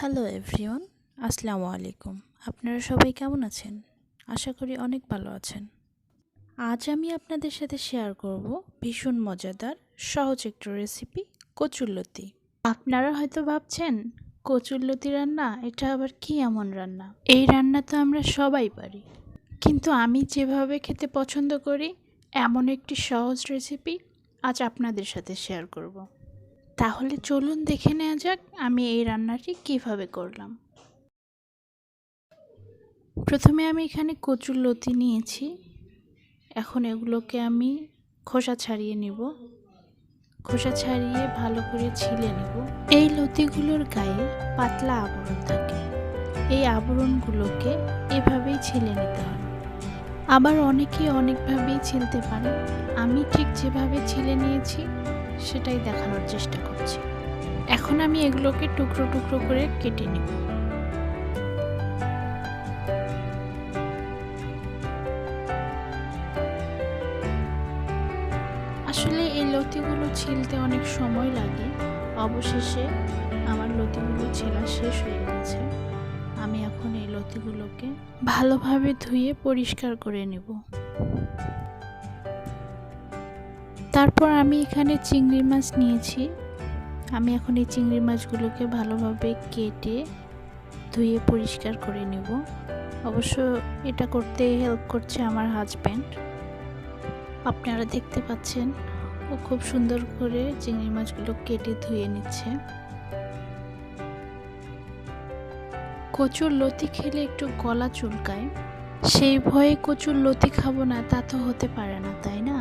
Hello everyone, আসসালামু আলাইকুম। আপনারা সবাই কেমন আছেন? আশা করি অনেক ভালো আছেন। আজ আমি আপনাদের সাথে শেয়ার করব ভীষণ মজাদার সহজ একটা রেসিপি, কচুরলতি। আপনারা হয়তো ভাবছেন কচুরলতি রান্না এটা আবার কি এমন রান্না? এই রান্না তো আমরা সবাই পারি, কিন্তু আমি যেভাবে খেতে পছন্দ করি এমন একটি সহজ রেসিপি আজ আপনাদের সাথে শেয়ার করব। তাহলে চলুন দেখে নেওয়া যাক আমি এই রান্নাটি কিভাবে করলাম। প্রথমে আমি এখানে কচুরলতি নিয়েছি। এখন এগুলোকে আমি খোসা ছাড়িয়ে নিব। খোসা ছাড়িয়ে ভালো করে ছিলে নিব। এই লতিগুলোর গায়ে পাতলা আবরণ থাকে। এই আবরণগুলোকে এভাবেই ছিলে নিতে হয়। আবার অনেকেই অনেকভাবেই ছিলতে পারে। আমি ঠিক যেভাবে ছিলে নিয়েছি সেটাই দেখানোর চেষ্টা করছি। এখন আমি এগুলোকে টুকরো টুকরো করে কেটে নিব। আসলে এই লতিগুলো ছিলতে অনেক সময় লাগে। অবশেষে আমার লতিগুলো ছেলা শেষ হয়ে গেছে। আমি এখন এই লতিগুলোকে ভালোভাবে ধুয়ে পরিষ্কার করে নেব। তারপর আমি এখানে চিংড়ি মাছ নিয়েছি। আমি এখন এই চিংড়ি মাছগুলোকে ভালোভাবে কেটে ধুয়ে পরিষ্কার করে নেব। অবশ্য এটা করতে হেল্প করছে আমার হাজব্যান্ড। আপনারা দেখতে পাচ্ছেন ও খুব সুন্দর করে চিংড়ি মাছগুলো কেটে ধুয়ে নিচ্ছে। কচুর লতি খেলে একটু গলা চুলকায়, সেই ভয়ে কচুর লতি খাবো না তা তো হতে পারে না, তাই না?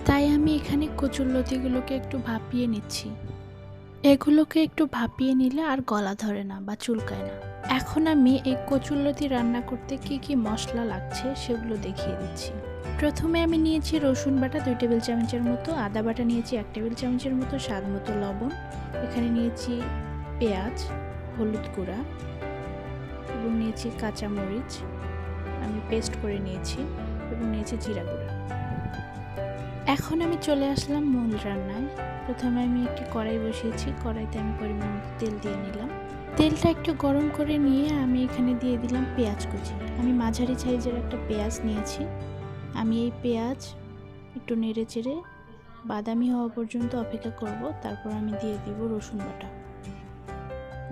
তাই আমি এখানে কচুর লতিগুলোকে একটু ভাপিয়ে নিচ্ছি। এগুলোকে একটু ভাপিয়ে নিলে আর গলা ধরে না বা চুলকায় না। এখন আমি এই কচুরলতি রান্না করতে কি কি মশলা লাগছে সেগুলো দেখিয়ে দিচ্ছি। প্রথমে আমি নিয়েছি রসুন বাটা 2 টেবিল চামচের মতো, আদা বাটা নিয়েছি 1 টেবিল চামচের মতো, স্বাদ মতো লবণ, এখানে নিয়েছি পেঁয়াজ, হলুদ গুঁড়া এবং নিয়েছি কাঁচা মরিচ আমি পেস্ট করে নিয়েছি এবং নিয়েছি জিরা গুঁড়া। এখন আমি চলে আসলাম মূল রান্নায়। প্রথমে আমি একটি কড়াই বসিয়েছি। কড়াইতে আমি পরিমাণ মতো তেল দিয়ে নিলাম। তেলটা একটু গরম করে নিয়ে আমি এখানে দিয়ে দিলাম পেঁয়াজ কুচি। আমি মাঝারি সাইজের একটা পেঁয়াজ নিয়েছি। আমি এই পেঁয়াজ একটু নেড়ে চেড়ে বাদামি হওয়া পর্যন্ত অপেক্ষা করব। তারপর আমি দিয়ে দিব রসুন বাটা।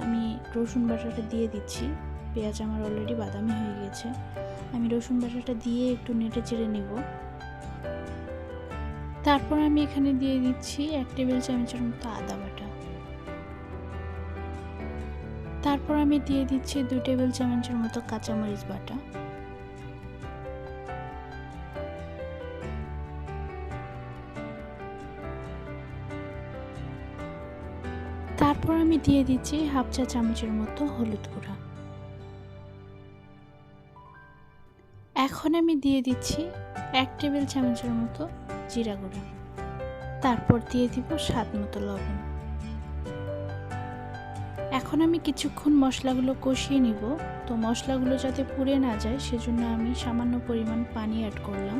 আমি রসুন বাটাটা দিয়ে দিচ্ছি। পেঁয়াজ আমার অলরেডি বাদামি হয়ে গেছে। আমি রসুন বাটাটা দিয়ে একটু নেড়ে চেড়ে নিব। তারপর আমি এখানে দিয়ে দিচ্ছি 1 টেবিল চামচের মতো আদা বাটা। তারপর আমি দিয়ে দিচ্ছি 2 টেবিল চামচের মতো কাঁচামরিচ বাটা। তারপর আমি দিয়ে দিচ্ছি হাফ চা চামচের মতো হলুদ গুঁড়া। এখন আমি দিয়ে দিচ্ছি 1 টেবিল চামচের মতো জিরা গুঁড়া। তারপর দিয়ে দিব স্বাদ মতো লবণ। এখন আমি কিছুক্ষণ মশলাগুলো কষিয়ে নিব। তো মশলাগুলো যাতে পুড়ে না যায় সেজন্য আমি সামান্য পরিমাণ পানি অ্যাড করলাম।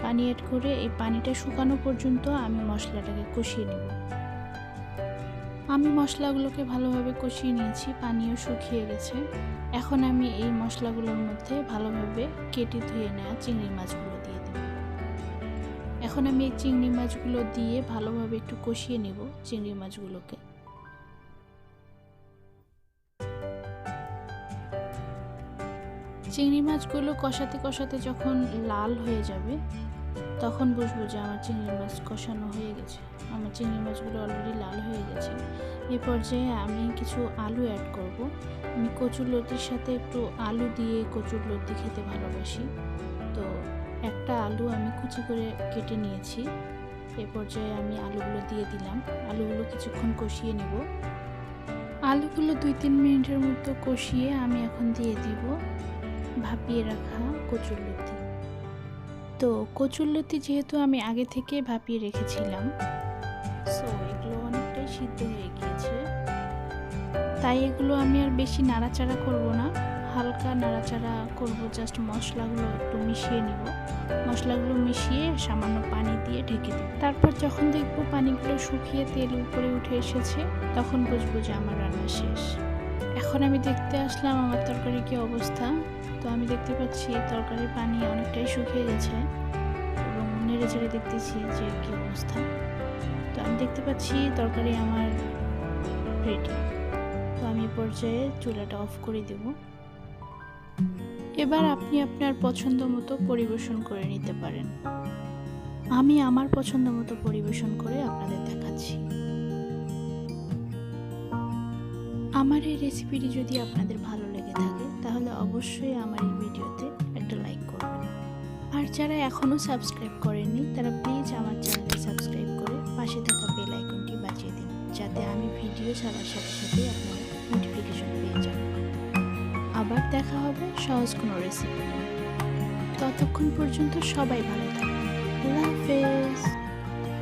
পানি অ্যাড করে এই পানিটা শুকানো পর্যন্ত আমি মশলাটাকে কষিয়ে নেব। আমি মশলাগুলোকে ভালোভাবে কষিয়ে নিয়েছি, পানিও শুকিয়ে গেছে। এখন আমি এই মশলাগুলোর মধ্যে ভালোভাবে কেটে ধুয়ে নেওয়া চিংড়ি মাছগুলো দিয়ে দেব। এখন আমি এই চিংড়ি মাছগুলো দিয়ে ভালোভাবে একটু কষিয়ে নেব চিংড়ি মাছগুলোকে। চিংড়ি মাছগুলো কষাতে কষাতে যখন লাল হয়ে যাবে তখন বুঝবো যে আমার চিংড়ি মাছ কষানো হয়ে গেছে। আমার চিংড়ি মাছগুলো অলরেডি লাল হয়ে গেছে। এই পর্যায়ে আমি কিছু আলু অ্যাড করব। আমি কচুরলতির সাথে একটু আলু দিয়ে কচুরলতি খেতে ভালোবাসি। তো একটা আলু আমি কুচি করে কেটে নিয়েছি। এই পর্যায়ে আমি আলুগুলো দিয়ে দিলাম। আলুগুলো কিছুক্ষণ কষিয়ে নেব। আলুগুলো 2-3 মিনিটের মতো কষিয়ে আমি এখন দিয়ে দিব ভাপিয়ে রাখা কচুরলতি। তো কচুরলতি যেহেতু আমি আগে থেকে ভাপিয়ে রেখেছিলাম, সো এগুলো অনেকটাই সিদ্ধ হয়ে গিয়েছে। তাই এগুলো আমি আর বেশি নাড়াচাড়া করব না, হালকা নাড়াচাড়া করব, জাস্ট মশলাগুলো একটু মিশিয়ে নিব। মশলাগুলো মিশিয়ে সামান্য পানি দিয়ে ঢেকে দেব। তারপর যখন দেখব পানিগুলো শুকিয়ে তেল উপরে উঠে এসেছে, তখন বুঝবো যে আমার রান্না শেষ। এখন আমি দেখতে আসলাম আমার তরকারির কী অবস্থা। তো আমি দেখতে পাচ্ছি তরকারির পানি অনেকটাই শুকিয়ে গেছে এবং নেড়ে চেড়ে দেখতেছি যে কী অবস্থা। তো আমি দেখতে পাচ্ছি তরকারি আমার রেডি। তো আমি পর্যায়ে চুলাটা অফ করে দেব। এবার আপনি আপনার পছন্দ মতো পরিবেশন করে নিতে পারেন। আমি আমার পছন্দ মতো পরিবেশন করে আপনাদের দেখাচ্ছি। আমার এই রেসিপিটি যদি আপনাদের ভালো লেগে থাকে তাহলে অবশ্যই আমার এই ভিডিওতে একটা লাইক করবেন। আর যারা এখনও সাবস্ক্রাইব করেননি তারা প্লিজ আমার চ্যানেলটি সাবস্ক্রাইব করে পাশে থাকা বেল আইকনটি বাজিয়ে দিন, যাতে আমি ভিডিও ছাড়ার সাথে সাথে আপনারা নোটিফিকেশন পেয়ে যান। আবার দেখা হবে সহজ কোনো রেসিপি নিয়ে। ততক্ষণ পর্যন্ত সবাই ভালো থাকবেন।